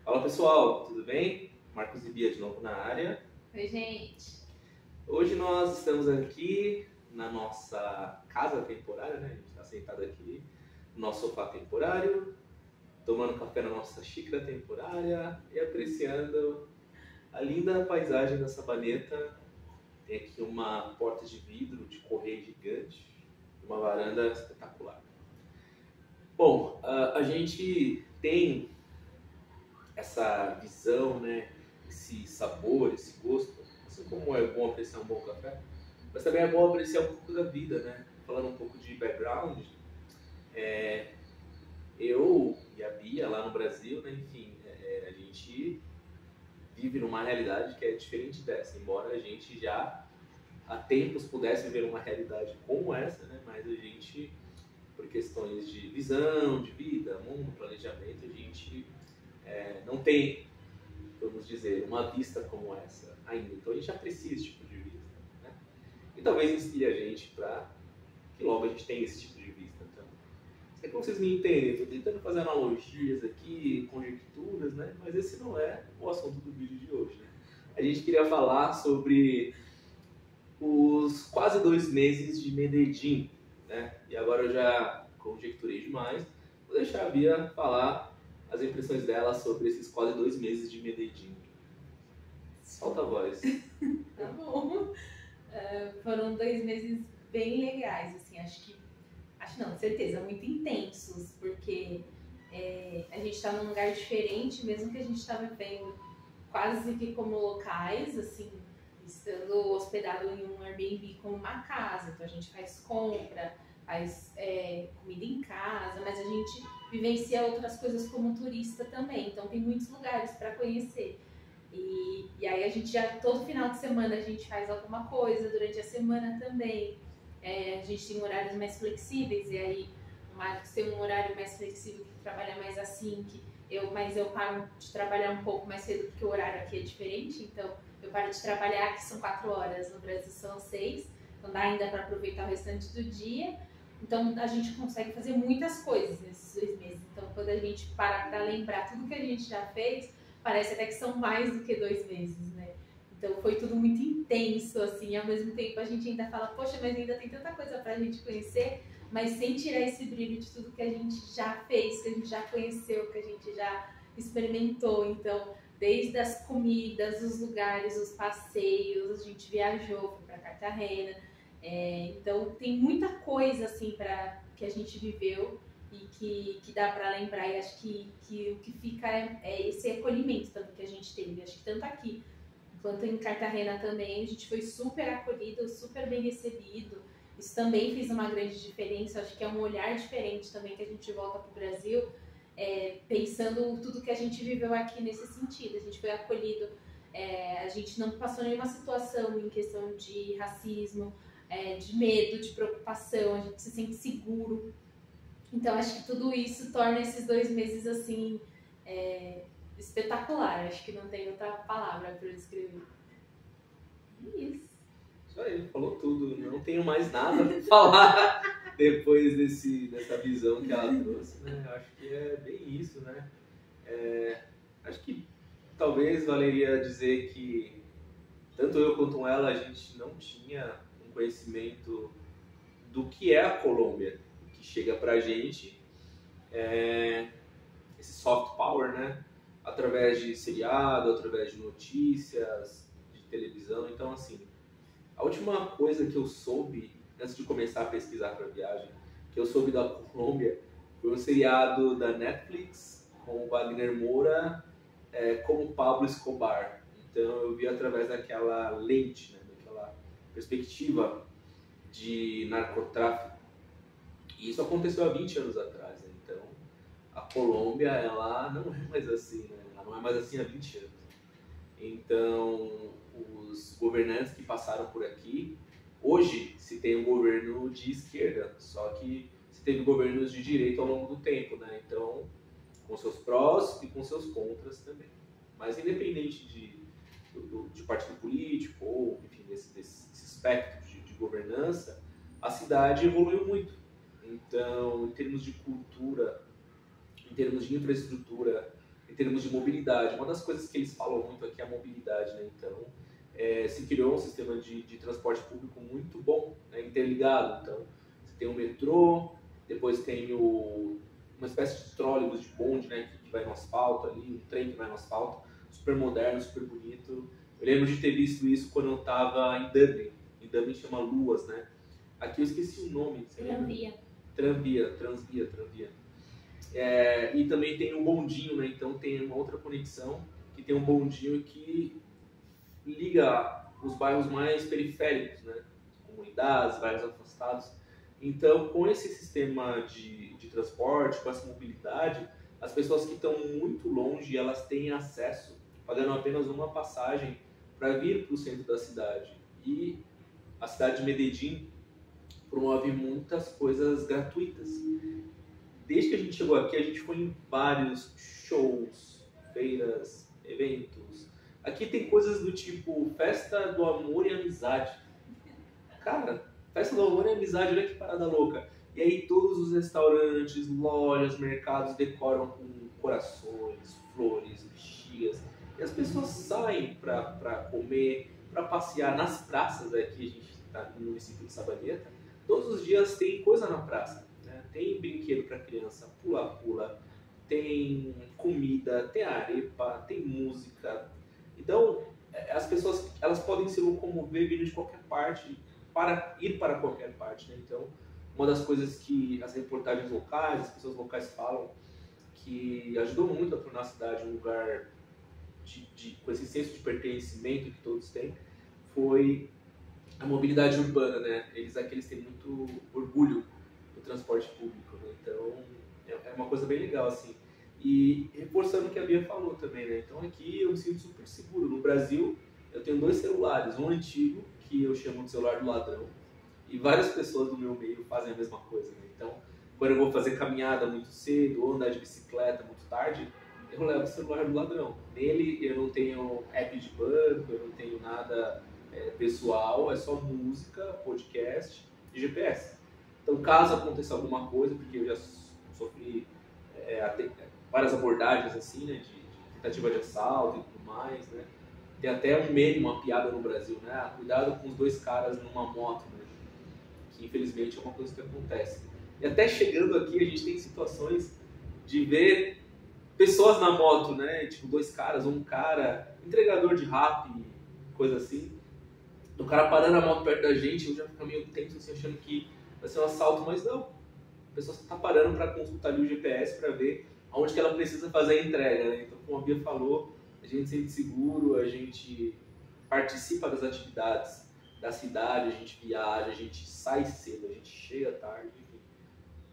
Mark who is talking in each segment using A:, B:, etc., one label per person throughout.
A: Fala pessoal, tudo bem? Marcos e Bia de novo na área.
B: Oi, gente.
A: Hoje nós estamos aqui na nossa casa temporária, né? A gente está sentado aqui no nosso sofá temporário, tomando café na nossa xícara temporária e apreciando a linda paisagem da Sabaneta. Tem aqui uma porta de vidro de correio gigante, uma varanda espetacular. Bom, a gente tem essa visão, né? Esse sabor, esse gosto, assim como é bom apreciar um bom café, mas também é bom apreciar um pouco da vida, né? Falando um pouco de background, eu e a Bia lá no Brasil, né? Enfim, a gente vive numa realidade que é diferente dessa, embora a gente já há tempos pudesse viver uma realidade como essa, né? Mas a gente, por questões de visão, de vida, mundo, planejamento, a gente não tem, vamos dizer, uma vista como essa ainda. Então a gente aprecia esse tipo de vista, né? E talvez inspire a gente para que logo a gente tenha esse tipo de vista. Então, não sei como vocês me entendem, estou tentando fazer analogias aqui, conjecturas, né? Mas esse não é o assunto do vídeo de hoje, né? A gente queria falar sobre os quase 2 meses de Medellín, né? E agora eu já conjecturei demais, vou deixar a Bia falar as impressões dela sobre esses quase 2 meses de Medellín. Solta a voz.
B: Tá bom. Foram 2 meses bem legais, assim, acho não, certeza, muito intensos, porque a gente tá num lugar diferente, mesmo que a gente tá vivendo quase que como locais, assim, estando hospedado em um Airbnb como uma casa, então a gente faz compra, faz comida em casa, mas a gente vivencia outras coisas como turista também, então tem muitos lugares para conhecer. E aí a gente já, todo final de semana a gente faz alguma coisa, durante a semana também. A gente tem horários mais flexíveis, e aí o Marcos tem um horário mais flexível que trabalha mais assim, mas eu paro de trabalhar um pouco mais cedo porque o horário aqui é diferente, então eu paro de trabalhar, que são 4 horas, no Brasil são 6, então dá ainda para aproveitar o restante do dia. Então a gente consegue fazer muitas coisas nesses 2 meses. Então quando a gente para para lembrar tudo que a gente já fez, parece até que são mais do que 2 meses, né? Então foi tudo muito intenso, assim, ao mesmo tempo a gente ainda fala, poxa, mas ainda tem tanta coisa pra gente conhecer, mas sem tirar esse brilho de tudo que a gente já fez, que a gente já conheceu, que a gente já experimentou. Então, desde as comidas, os lugares, os passeios, a gente viajou, foi pra Cartagena. Então tem muita coisa assim que a gente viveu e que dá para lembrar, e acho que o que fica é esse acolhimento tanto que a gente teve, acho que tanto aqui quanto em Cartagena também, a gente foi super acolhido, super bem recebido. Isso também fez uma grande diferença, acho que é um olhar diferente também que a gente volta para o Brasil, pensando tudo que a gente viveu aqui nesse sentido. A gente foi acolhido, a gente não passou nenhuma situação em questão de racismo, de medo, de preocupação, a gente se sente seguro. Então acho que tudo isso torna esses 2 meses assim espetacular. Acho que não tem outra palavra para descrever. Isso.
A: Isso aí, falou tudo. Não tenho mais nada para falar depois dessa visão que ela trouxe, né? Eu acho que é bem isso, né? Acho que talvez valeria dizer que tanto eu quanto ela, a gente não tinha um conhecimento do que é a Colômbia. O que chega pra gente esse soft power, né? Através de seriado, através de notícias, de televisão. Então, assim, a última coisa que eu soube, antes de começar a pesquisar para a viagem, que eu soube da Colômbia, foi um seriado da Netflix com o Wagner Moura como Pablo Escobar. Então eu vi através daquela lente, né, daquela perspectiva de narcotráfico. E isso aconteceu há 20 anos atrás, né? Então a Colômbia, ela não é mais assim, né? Ela não é mais assim há 20 anos. Então os governantes que passaram por aqui, hoje se tem um governo de esquerda, só que se teve governos de direita ao longo do tempo, né? Então, com seus prós e com seus contras também. Mas independente de partido político ou, enfim, desse espectro de governança, a cidade evoluiu muito. Então, em termos de cultura, em termos de infraestrutura, em termos de mobilidade. Uma das coisas que eles falam muito aqui é a mobilidade, né? Então, se criou um sistema de transporte público muito bom, né? Interligado. Então, você tem o metrô, depois tem uma espécie de trólebus, de bonde, né? Que vai no asfalto ali, um trem que vai no asfalto, super moderno, super bonito. Eu lembro de ter visto isso quando eu estava em Dublin. Em Dublin chama Luas, né? Aqui eu esqueci o nome. Tranvia. E também tem o bondinho, né? Então tem uma outra conexão que tem um bondinho que liga os bairros mais periféricos, né? Comunidades, bairros afastados. Então, com esse sistema de transporte, com essa mobilidade, as pessoas que estão muito longe, elas têm acesso, pagando apenas uma passagem, para vir para o centro da cidade. E a cidade de Medellín promove muitas coisas gratuitas. Desde que a gente chegou aqui, a gente foi em vários shows, feiras, eventos. Aqui tem coisas do tipo festa do amor e amizade. Cara, festa do amor e amizade, olha que parada louca. E aí todos os restaurantes, lojas, mercados decoram com corações, flores, bexigas. E as pessoas saem para comer, para passear nas praças. Aqui a gente está no município de Sabaneta. Todos os dias tem coisa na praça. Tem brinquedo para criança, pula-pula, tem comida, tem arepa, tem música. Então, as pessoas elas podem se locomover vindo de qualquer parte, para ir para qualquer parte. Né? Então, uma das coisas que as reportagens locais, as pessoas locais falam, que ajudou muito a tornar a cidade um lugar com esse senso de pertencimento que todos têm, foi a mobilidade urbana. Né? Eles têm muito orgulho transporte público, né? Então é uma coisa bem legal, assim. E reforçando o que a Bia falou também, né? Então aqui eu me sinto super seguro. No Brasil eu tenho 2 celulares, um antigo, que eu chamo de celular do ladrão, e várias pessoas do meu meio fazem a mesma coisa, né? Então, quando eu vou fazer caminhada muito cedo, ou andar de bicicleta muito tarde, eu levo o celular do ladrão. Nele eu não tenho app de banco, eu não tenho nada pessoal, é só música, podcast e GPS. Então, caso aconteça alguma coisa, porque eu já sofri várias abordagens assim, né, de tentativa de assalto e tudo mais, né? Tem até um meme, uma piada no Brasil, né? Cuidado com os 2 caras numa moto, né? Que infelizmente é uma coisa que acontece. E até chegando aqui a gente tem situações de ver pessoas na moto, né? Tipo 2 caras, ou um cara, entregador de rap, coisa assim. O cara parando a moto perto da gente, eu já fico meio tenso assim, achando que vai ser um assalto, mas não. A pessoa está parando para consultar ali o GPS para ver aonde que ela precisa fazer a entrega, né? Então, como a Bia falou, a gente se sente seguro, a gente participa das atividades da cidade, a gente viaja, a gente sai cedo, a gente chega tarde, enfim.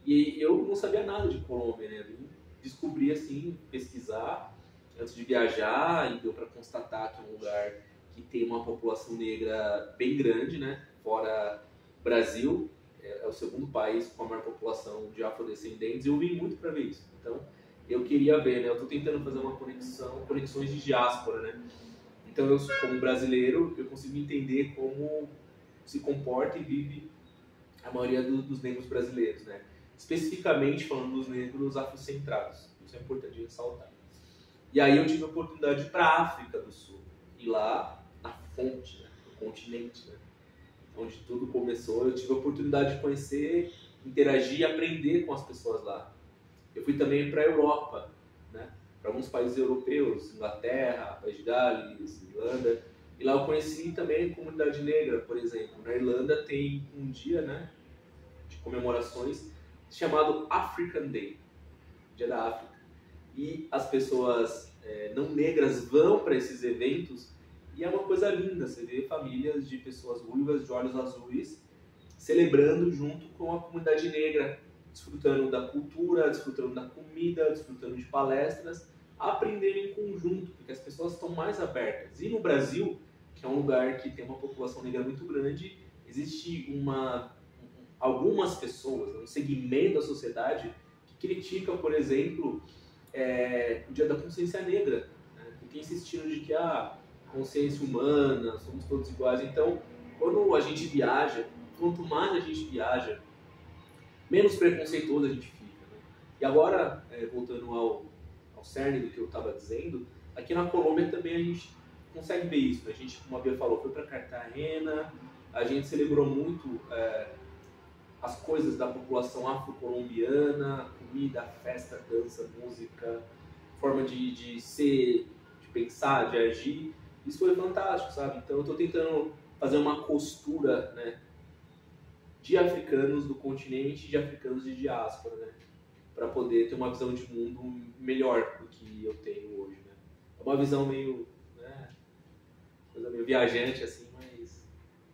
A: E eu não sabia nada de Colômbia, né? Eu descobri, assim, pesquisar antes de viajar, e deu para constatar que é um lugar que tem uma população negra bem grande, né? Fora Brasil, é o segundo país com a maior população de afrodescendentes, e eu vim muito para ver isso. Então, eu queria ver, né? Eu estou tentando fazer uma conexões de diáspora, né? Então, eu, como brasileiro, eu consigo entender como se comporta e vive a maioria dos negros brasileiros, né? Especificamente falando dos negros afrocentrados. Isso é importante ressaltar. E aí eu tive a oportunidade de ir para a África do Sul. E lá, na fonte, né? No continente, né? Onde tudo começou, eu tive a oportunidade de conhecer, interagir e aprender com as pessoas lá. Eu fui também para a Europa, né? Para alguns países europeus, Inglaterra, País de Gales, Irlanda. E lá eu conheci também a comunidade negra, por exemplo. Na Irlanda tem um dia, né, de comemorações chamado African Day, Dia da África. E as pessoas não negras vão para esses eventos. E é uma coisa linda, você vê famílias de pessoas ruivas, de olhos azuis, celebrando junto com a comunidade negra, desfrutando da cultura, desfrutando da comida, desfrutando de palestras, aprendendo em conjunto, porque as pessoas estão mais abertas. E no Brasil, que é um lugar que tem uma população negra muito grande, existe algumas pessoas, um segmento da sociedade que critica, por exemplo, o Dia da Consciência Negra, né? Que tem esse estilo de que consciência humana, somos todos iguais. Então, quando a gente viaja, quanto mais a gente viaja, menos preconceituoso a gente fica, né? E agora, voltando ao cerne do que eu estava dizendo, aqui na Colômbia também a gente consegue ver isso. A gente, como a Bia falou, foi para Cartagena, a gente celebrou muito as coisas da população afro-colombiana, comida, festa, dança, música, forma de ser, de pensar, de agir. Isso foi fantástico, sabe? Então eu estou tentando fazer uma costura, né, de africanos do continente e de africanos de diáspora, né, para poder ter uma visão de mundo melhor do que eu tenho hoje, né. É uma visão meio, né, coisa meio viajante assim, mas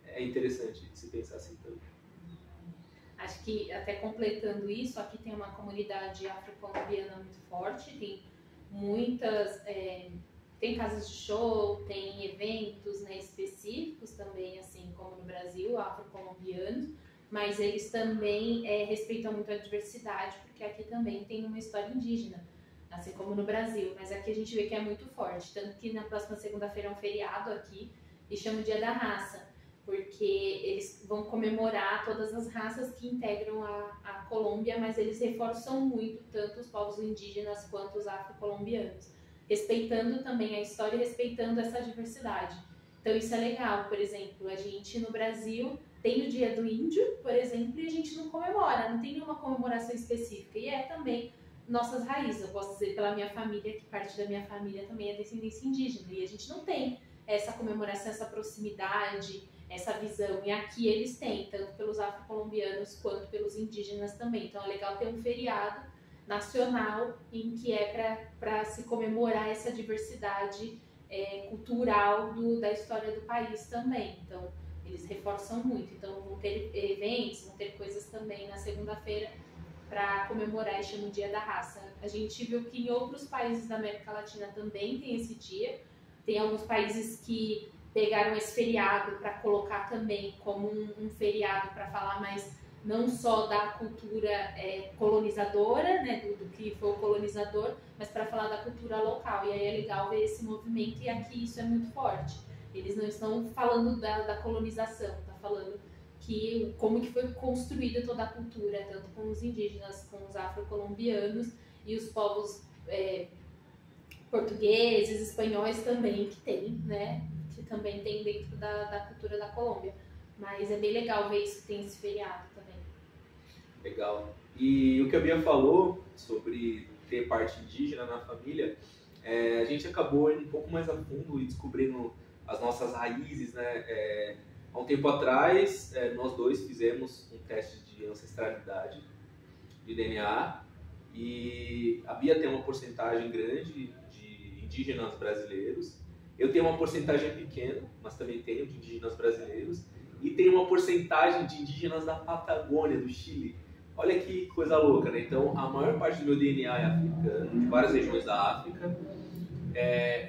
A: é interessante de se pensar assim também.
B: Acho que, até completando isso, aqui tem uma comunidade afro-colombiana muito forte, tem muitas, tem casas de show, tem eventos, né, específicos também, assim como no Brasil, afro-colombianos, mas eles também respeitam muito a diversidade, porque aqui também tem uma história indígena, assim como no Brasil, mas aqui a gente vê que é muito forte, tanto que na próxima segunda-feira é um feriado aqui, e chama o Dia da Raça, porque eles vão comemorar todas as raças que integram a Colômbia, mas eles reforçam muito tanto os povos indígenas quanto os afro-colombianos, respeitando também a história e respeitando essa diversidade. Então isso é legal. Por exemplo, a gente no Brasil tem o Dia do Índio, por exemplo, e a gente não comemora, não tem nenhuma comemoração específica, e é também nossas raízes. Eu posso dizer pela minha família, que parte da minha família também é descendência indígena, e a gente não tem essa comemoração, essa proximidade, essa visão, e aqui eles têm, tanto pelos afro-colombianos quanto pelos indígenas também. Então é legal ter um feriado nacional em que é para se comemorar essa diversidade cultural da história do país também. Então eles reforçam muito. Então vão ter eventos, vão ter coisas também na segunda-feira para comemorar e chama o Dia da Raça. A gente viu que em outros países da América Latina também tem esse dia. Tem alguns países que pegaram esse feriado para colocar também como um feriado para falar mais não só da cultura colonizadora, né, do que foi o colonizador, mas para falar da cultura local. E aí é legal ver esse movimento, e aqui isso é muito forte. Eles não estão falando da colonização, está falando que como que foi construída toda a cultura, tanto com os indígenas, com os afro-colombianos e os povos portugueses, espanhóis também, que tem, né? Que também tem dentro da cultura da Colômbia. Mas é bem legal ver isso, que tem esse feriado também.
A: Legal. E o que a Bia falou sobre ter parte indígena na família, a gente acabou indo um pouco mais a fundo e descobrindo as nossas raízes, né? Há um tempo atrás, nós dois fizemos um teste de ancestralidade, de DNA, e a Bia tem uma porcentagem grande de indígenas brasileiros. Eu tenho uma porcentagem pequena, mas também tenho de indígenas brasileiros. E tenho uma porcentagem de indígenas da Patagônia, do Chile. Olha que coisa louca, né? Então, a maior parte do meu DNA é africano, de várias regiões da África.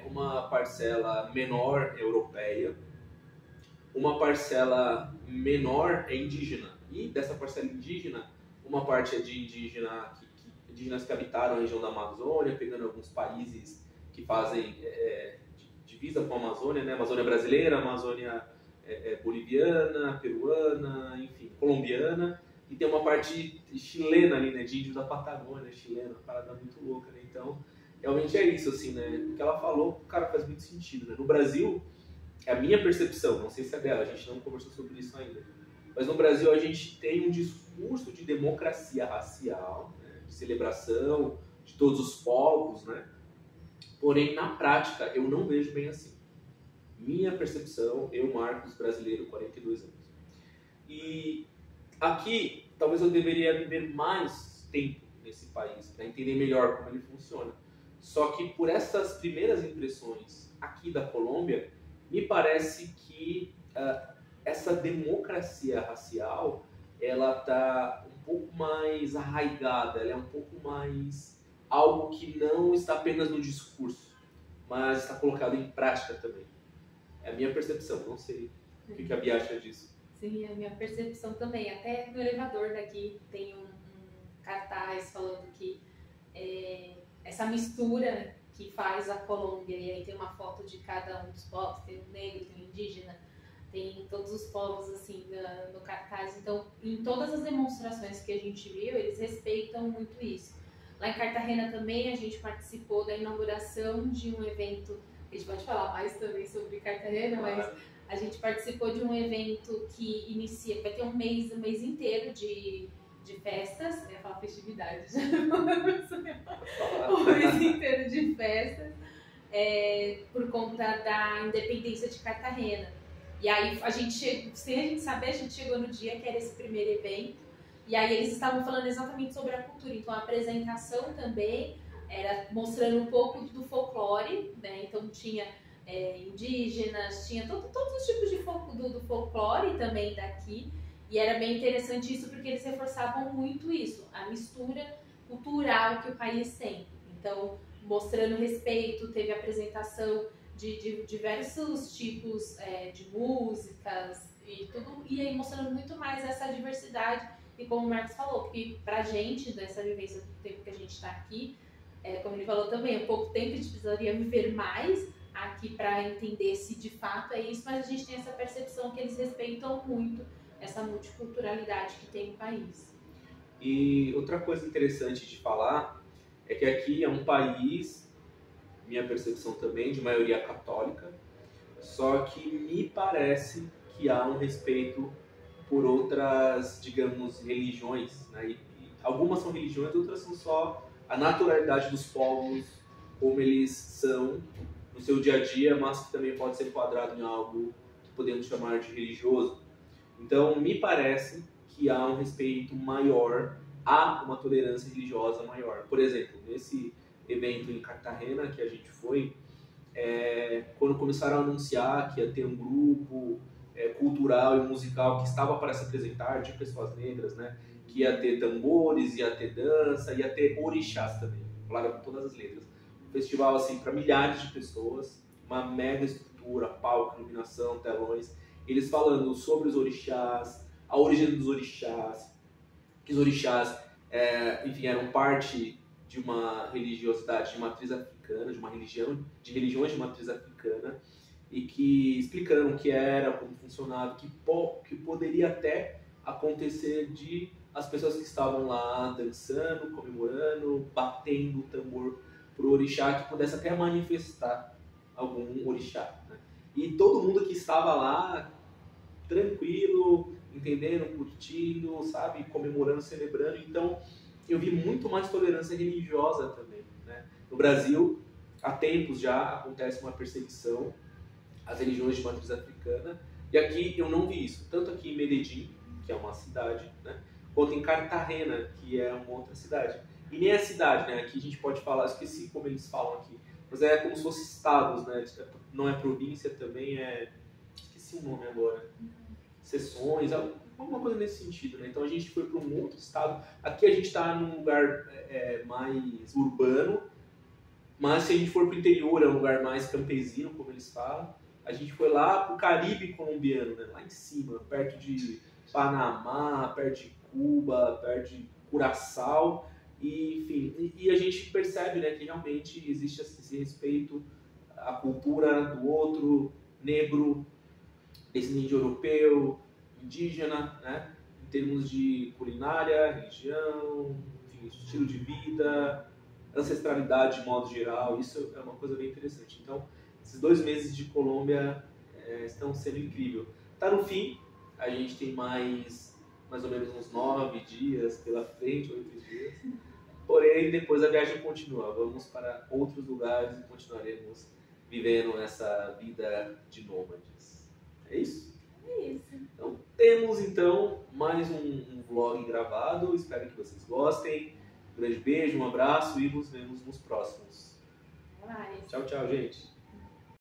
A: Uma parcela menor é europeia. Uma parcela menor é indígena. E dessa parcela indígena, uma parte é de indígenas que habitaram a região da Amazônia, pegando alguns países que fazem divisa com a Amazônia, né? Amazônia brasileira, Amazônia boliviana, peruana, enfim, colombiana. E tem uma parte chilena ali, né? De índios da Patagônia, chilena, uma parada muito louca, né? Então, realmente é isso, assim, né? O que ela falou, cara, faz muito sentido, né? No Brasil, é a minha percepção, não sei se é dela, a gente não conversou sobre isso ainda. Mas no Brasil a gente tem um discurso de democracia racial, né? De celebração de todos os povos, né? Porém, na prática, eu não vejo bem assim. Minha percepção, eu, Marcos, brasileiro, 42 anos. E aqui, talvez eu deveria viver mais tempo nesse país, para entender melhor como ele funciona. Só que por essas primeiras impressões aqui da Colômbia, me parece que essa democracia racial, ela está um pouco mais arraigada, ela é um pouco mais algo que não está apenas no discurso, mas está colocado em prática também. É a minha percepção, não sei o que a Bia acha disso.
B: Sim, é a minha percepção também. Até no elevador daqui tem um cartaz falando que essa mistura que faz a Colômbia, e aí tem uma foto de cada um dos povos, tem um negro, tem um indígena, tem todos os povos assim no cartaz. Então, em todas as demonstrações que a gente viu, eles respeitam muito isso. Lá em Cartagena também a gente participou da inauguração de um evento, a gente pode falar mais também sobre Cartagena, mas a gente participou de um evento que inicia, vai ter um mês inteiro de festas, eu ia falar festividades, um mês inteiro de festas, por conta da independência de Cartagena. E aí a gente, sem a gente saber, a gente chegou no dia que era esse primeiro evento, e aí eles estavam falando exatamente sobre a cultura, então a apresentação também era mostrando um pouco do folclore, né? Então tinha indígenas, tinha todos os tipos de do folclore também daqui, e era bem interessante isso porque eles reforçavam muito isso, a mistura cultural que o país tem. Então, mostrando respeito, teve apresentação de diversos tipos de músicas e tudo, e aí mostrando muito mais essa diversidade. E como o Marcos falou, que pra gente, dessa vivência do tempo que a gente está aqui, como ele falou também, há pouco tempo a gente precisaria viver mais aqui para entender se de fato é isso, mas a gente tem essa percepção que eles respeitam muito essa multiculturalidade que tem no país.
A: E outra coisa interessante de falar é que aqui é um país, minha percepção também, de maioria católica, só que me parece que há um respeito por outras, digamos, religiões, né? E algumas são religiões, outras são só a naturalidade dos povos, como eles são no seu dia a dia, mas que também pode ser enquadrado em algo que podemos chamar de religioso. Então, me parece que há um respeito maior, há uma tolerância religiosa maior. Por exemplo, nesse evento em Cartagena que a gente foi, quando começaram a anunciar que ia ter um grupo cultural e musical que estava para se apresentar, de pessoas negras, né? Que ia ter tambores, ia ter dança, ia ter orixás também, falaram com todas as letras. Um festival assim para milhares de pessoas, uma mega estrutura, palco, iluminação, telões, eles falando sobre os orixás, a origem dos orixás, que os orixás, enfim, eram parte de uma religiosidade de matriz africana, de uma religião, de religiões de matriz africana, e que explicando o que era, como funcionava, que poderia até acontecer de as pessoas que estavam lá dançando, comemorando, batendo o tambor pro orixá, que pudesse até manifestar algum orixá, né? E todo mundo que estava lá, tranquilo, entendendo, curtindo, sabe, comemorando, celebrando. Então, eu vi muito mais tolerância religiosa também, né? No Brasil, há tempos já acontece uma perseguição às religiões de matriz africana, e aqui eu não vi isso, tanto aqui em Medellín, que é uma cidade, né, quanto em Cartagena, que é uma outra cidade. E nem é cidade, né? Aqui a gente pode falar, esqueci como eles falam aqui, mas é como se fossem estados, né? Não é província também, esqueci o nome agora. Seções, alguma coisa nesse sentido, né? Então a gente foi para um outro estado. Aqui a gente está num lugar mais urbano, mas se a gente for para o interior, é um lugar mais campesino, como eles falam. A gente foi lá para o Caribe colombiano, né? Lá em cima, perto de Panamá, perto de Cuba, perto de Curaçao, e, enfim, e a gente percebe, né, que realmente existe esse respeito à cultura do outro, negro, descendente europeu, indígena, né, em termos de culinária, religião, enfim, estilo de vida, ancestralidade de modo geral. Isso é uma coisa bem interessante. Então, esses 2 meses de Colômbia estão sendo incríveis. Tá no fim, a gente tem mais ou menos uns 9 dias pela frente, 8 dias. Porém, depois a viagem continua. Vamos para outros lugares e continuaremos vivendo essa vida de nômades. É isso?
B: É isso.
A: Então, temos então mais um vlog gravado. Espero que vocês gostem. Um grande beijo, um abraço e nos vemos nos próximos.
B: Até mais.
A: Tchau, tchau, gente.